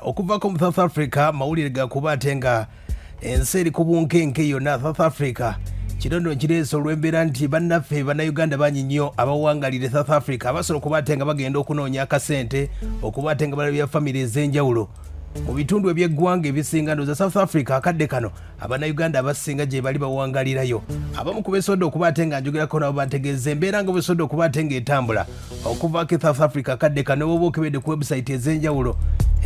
okuva ku South Africa mawulire gakubate nga ensi eri ku bunkenke yonna South Africa kirondo kireese olw'embeera nti bannaffe bannayuganda bangi nnyo abawangalire South Africa abasobola okubate nga bagenda okunoonya akasente okubate nga balabya famire ez'enjawulo mu bitundu eby'eggwanga ebisinga ndowooza South Africa akadde kano abannayuganda abasinga gye bali bawangalirayo abamu ku beesobodde okubate nga njogerako nabo bantegeeza embeera nga beesobodde okubate nga etambula okuvaako South Africa akadde kano bwoba okebedde ku website ez'enjawulo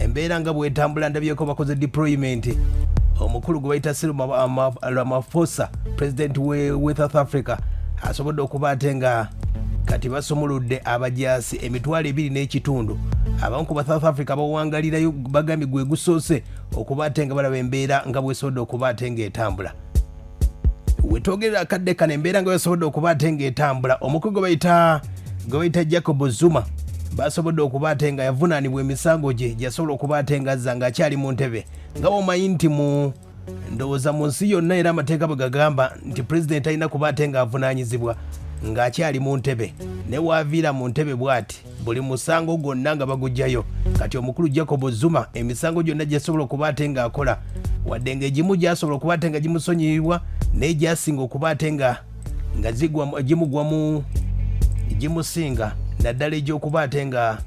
embeera nga bwetambula ndabyeko bakoze deployment omukulu gwe bayita Cyril Ramaphosa president we South Africa asobodde okubate nga kati basumuludde abajaasi emitwalo 2.5 abamu ku ba South Africa bawangalirayo bagambye gwe gusoose okubate nga balaba embeera nga bwesobodde okubate nga etambula wetwogerera akadde kano embeera nga bwesobodde okubate nga etambula omukulu gwe bayita Jacob Zuma basobodde okubate nga yavunaanibwa emisango gye gyasobola okubate nga azza nga akyali mu ntebe nga bomanyi nti mu ndowooza mu nsi yonna era amateeka bwe gagamba nti pulezidenti alina kubate nga avunaanyizibwa ng'akyali mu ntebe ne waaviira mu ntebe bw'ati buli musango gwonna nga bagugjayo kati omukulu Jacob Zuma emisango gyonna gyasobola okubate nga akola wadde ng'egimu gyasobola okubate nga gimusonyiyibwa naye gyasinga okubate nga gimugwamu gimusinga naddala egy'okubate nga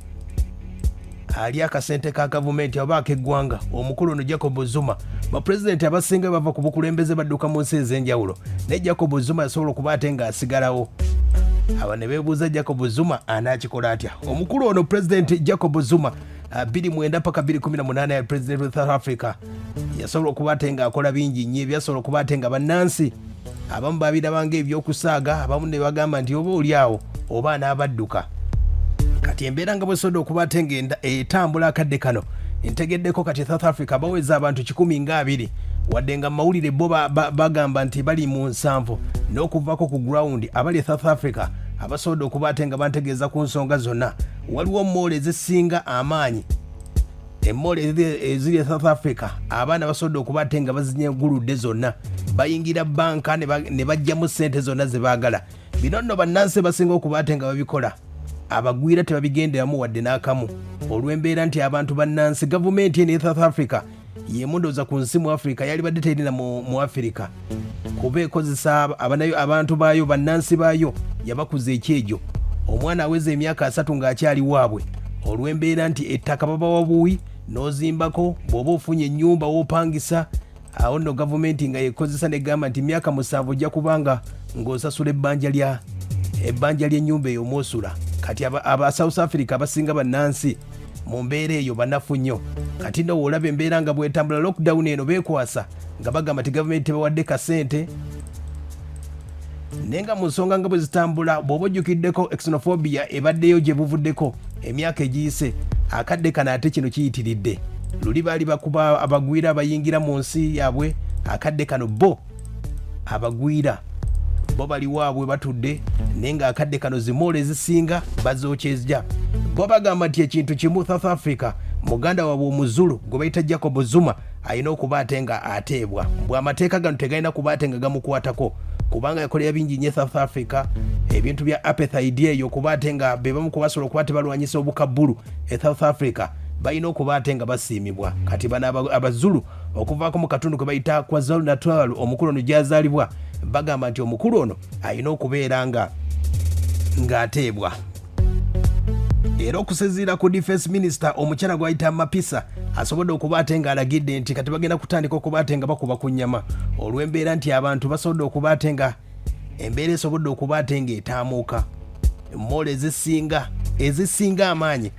ali akasente ka gavumenti oba ak'eggwanga omukulu ono Jacob Zuma bapulezidenti abasinga bava ku bukulembeze badduka mu nsi ez'enjawulo naye Jacob Zuma yasobola okubate nga asigalawo aba ne beebuuza Jacob Zuma anaakikola atya omukulu ono pulezidenti Jacob Zuma 29 paka 2018 ya pulezidenti wa South Africa yasobola okubate nga akola bingi nnyo ebyasobola okubate nga bannansi abamu babirabanga ebyokusaaga abamu ne bagamba nti oba oli awo oba anaabadduka kati embeera nga bwesobodde okubate nga etambula akadde kano ntegeddeko kati South Africa baweza abantu 120 wadde nga mawulire bo bagamba nti bali mu 7 n'okuvaako ku ground abali South Africa abasobodde okubate nga bantegeeza ku nsonga zonna waliwo moole ezisinga amaanyi emmoole eziri South Africa abaana basobodde okubate nga bazinyeguludde zonna bayingira banka ne bajjamu ssente zonna ze baagala bino nno bannansi basinga okubate nga babikola abagwira tebabigenderamu wadde n'akamu olw'embeera nti abantu bannansi gavumenti ene South Africa yemundoza ku nsi mu Africa yali badde terina mu Africa kuba ekozesa abantu baayo bannansi baayo yabakuza ekyejo omwana aweza emyaka 3 ng'akyali waabwe olw'embeera nti ettaka babawa buwi n'ozimbako bw'oba ofunye ennyumba w'opangisa awo nno gavumenti nga yekozesa negamba nti myaka 7 ojja kubanga ng'osasula ebbanja ly'ennyumba eyo mwosula kati aba South Africa abasinga bannansi mu mbeera eyo banafu nnyo kati nno woolaba embeera nga bwetambula lockdown eno beekwasa nga bagamba ti gavumenti tebawadde kasente naye nga mu nsonga nga bwe zitambula bw'oba ojjukiddeko xenophobia ebaddeyo gye buvuddeko emyaka egiyise akadde kano ate kino kiyitiridde luli baali bakuba abagwira abayingira mu nsi yaabwe akadde kano bo abagwira bo bali waabwe batudde naye nga akadde kano zimoole ezisinga bazokyezja bo bagamba nti ekintu kimu South Africa muganda waabwe omuzulu gwe bayita Jacob Zuma alina okubate nga ateebwa bw'amateeka gano tegalina kubate nga gamukwatako kubanga yakolera bingi nnyo South Africa ebintu bya apartheid eyo okubate nga bebamu kubasobola okuba tebalwanyisa obukabbulu South Africa balina okubate nga basiimibwa kati bano abazulu okuvaako mu katundu kwe bayita KwaZulu Natal omukulu ono gyazaalibwa bagamba nti omukulu ono alina okubeera ng'ateebwa era okusinziira ku defense minister omukyala gwayita Mapisa asobodde okubate nga alagidde nti kati bagenda kutandika okubate nga bakuba ku nnyama olw'embeera nti abantu basobodde okubate nga embeera esobodde okubate nga etaamuuka moole ezisinga amaanyi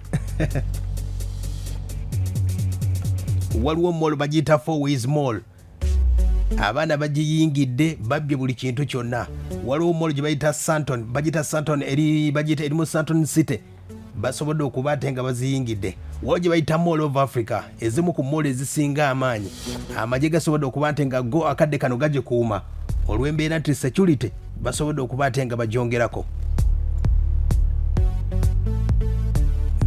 waliwo moole bagiyita 4 Ways Mall abaana bagiyingidde babbye buli kintu kyonna waliwo moole gye bayita Santon bagiyita Santon eri mu Santon City basobodde okubate nga baziyingidde waliwo gye bayita Mall of Africa ezimu ku moole ezisinga amaanyi amagye gasobodde okubate nga go akadde kano gagikuuma olw'embeera nti security basobodde okubate nga bagyongerako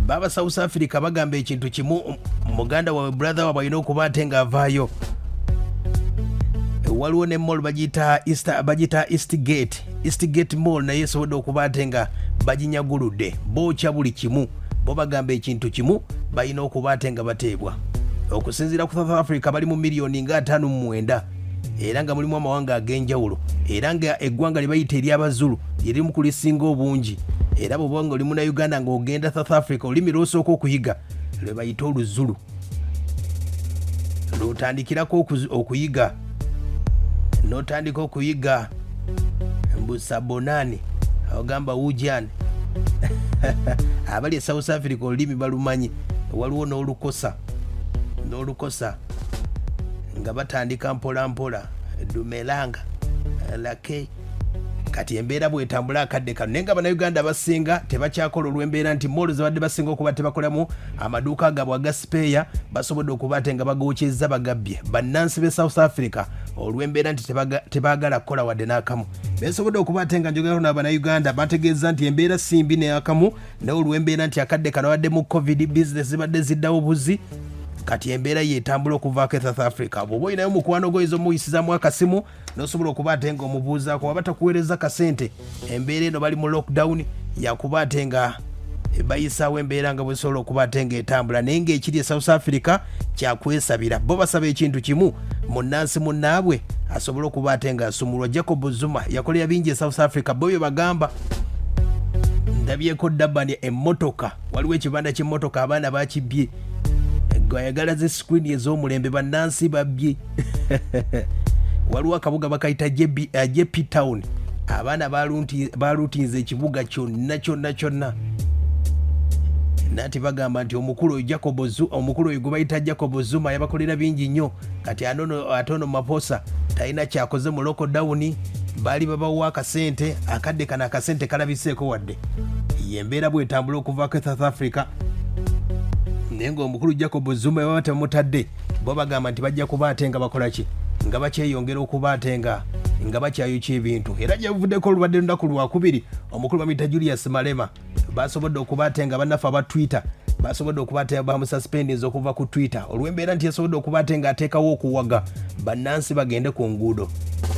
baba South Africa bagamba ekintu kimu muganda wawe brother waabwe alina okubate nga avaayo waliwo ne mall bagita Eastgate Mall naye esobodde okubate nga baginyaguludde bookya buli kimu bo bagamba ekintu kimu balina okubate nga bateebwa okusinziira ku South Africa bali mu miliyoni nga 5.9 era nga mulimu amawanga ag'enjawulo era nga eggwanga lye bayita ery'Abazulu liri mu kulisinga obungi era bw'oba nga oli Munnayuganda ng'ogenda South Africa olulimi lw'osooka okuyiga lwe bayita Oluzulu lw'otandikirako okuyiga n'otandika okuyiga Mbusabonani ogamba Wujani abali South Africa olulimi balumanyi waliwo n'olukosa nga batandika mpola mpola Dumelanga lake kati embeera bwetambula akadde kano naye nga Bannayuganda abasinga tebakyakola olw'embeera nti moolo zabadde basinga okuba tebakolamu amaduuka gaabwe agasipeeya basobodde okuba ate nga bagookyezza bagabbye bannansi b'e South Africa olw'embeera nti tebaagala kukola wadde n'akamu beesobodde okuba ate nga njogerako n'Abannayuganda bategeeza nti embeera simbi n'akamu naye olw'embeera nti akadde kano wadde mu covid business zibadde ziddawo buzi kati embeera yetambula okuvaako e South Africa bw'oba olinayo mukwano goyinza omuyisizaamu akasimu n'osobola okuba ate nga omubuuzaako waba takuweereza kasente embeera eno bali mu lockdown yakuba ate nga bayisaawo embeera nga bwesobola okuba ate nga etambula naye ng'ekiri e South Africa kyakwesabira bo basaba ekintu kimu munnansi munnaabwe asobole okuba ate nga asumulwa. Jacob Zuma yakolera bingi e South Africa bo bye bagamba ndabyeko Durban emmotoka waliwo ekibanda ky'emmotoka abaana bakibbye ayagala ze screen ez'omulembe bannansi babbye waliwo akabuga bakayita JP Town abaana balutinze ekibuga kyonna nati bagamba nti omukulu oyo gwe bayita Jacob Zuma yabakolera bingi nnyo kati ate ono maposa talina kyakoze mu lockdown baali babawa akasente akadde kana akasente kalabiseeko wadde yembeera bwetambula okuvaako e South Africa naye ng'omukulu Jacob Zuma baba temutadde bo bagamba nti bajja kuba ate nga bakola ki nga bakyeyongera okuba ate nga bakyayukya ebintu era gyebuvuddeko olubadde lunaku lwakubiri omukulu bamuyita Julius Malema basobodde okuba ate nga bannaffe aba Twitter basobodde okuba ate bamususpendinze okuva ku Twitter olw'embeera nti yasobodde okuba ate nga ateekawo okuwaga bannansi bagende ku nguudo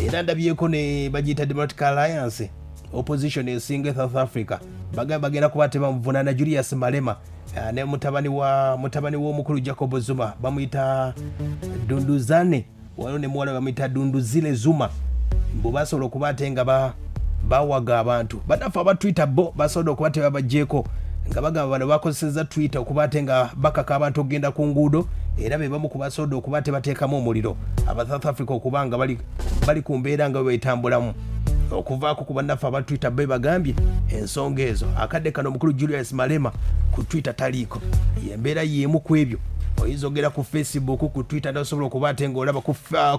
era ndabyeko ne bagiyita Democratic Alliance opposition esinga e South Africa bagenda kuba ate bamuvunaana Julius Malema ne mutabani w'omukulu Jacob Zuma bamuyita Dunduzane waliwo ne muwala bamuyita Dunduzile Zuma mbu basobola okuba ate nga bawaga abantu bannaffe aba Twitter bo basobodde okuba ate babagjeeko nga bagamba bano bakozesezza Twitter okuba ate nga bakaka abantu okugenda ku nguudo era be bamu ku basobodde okuba ate bateekamu omuliro aba South Africa okuba nga bali ku mbeera nga bwetambulamu okuvaako ku bannaffe aba Twitter be bagambye ensonga ezo akadde kano omukulu Julius Malema ku Twitter taliiko yembeera yemu ku ebyo oyinza ogera ku Facebook ku Twitter n'osobola okuba ate ng'olaba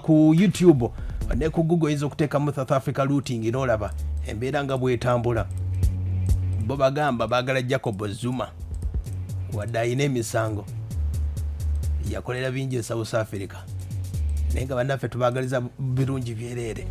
ku YouTube ne ku Google oyinza okuteekamu South Africa looting n'olaba embeera nga bwetambula bo bagamba baagala Jacob Zuma wadde ayina emisango yakolera bingi e South Africa naye nga bannaffe tubaagaliza birungi byereere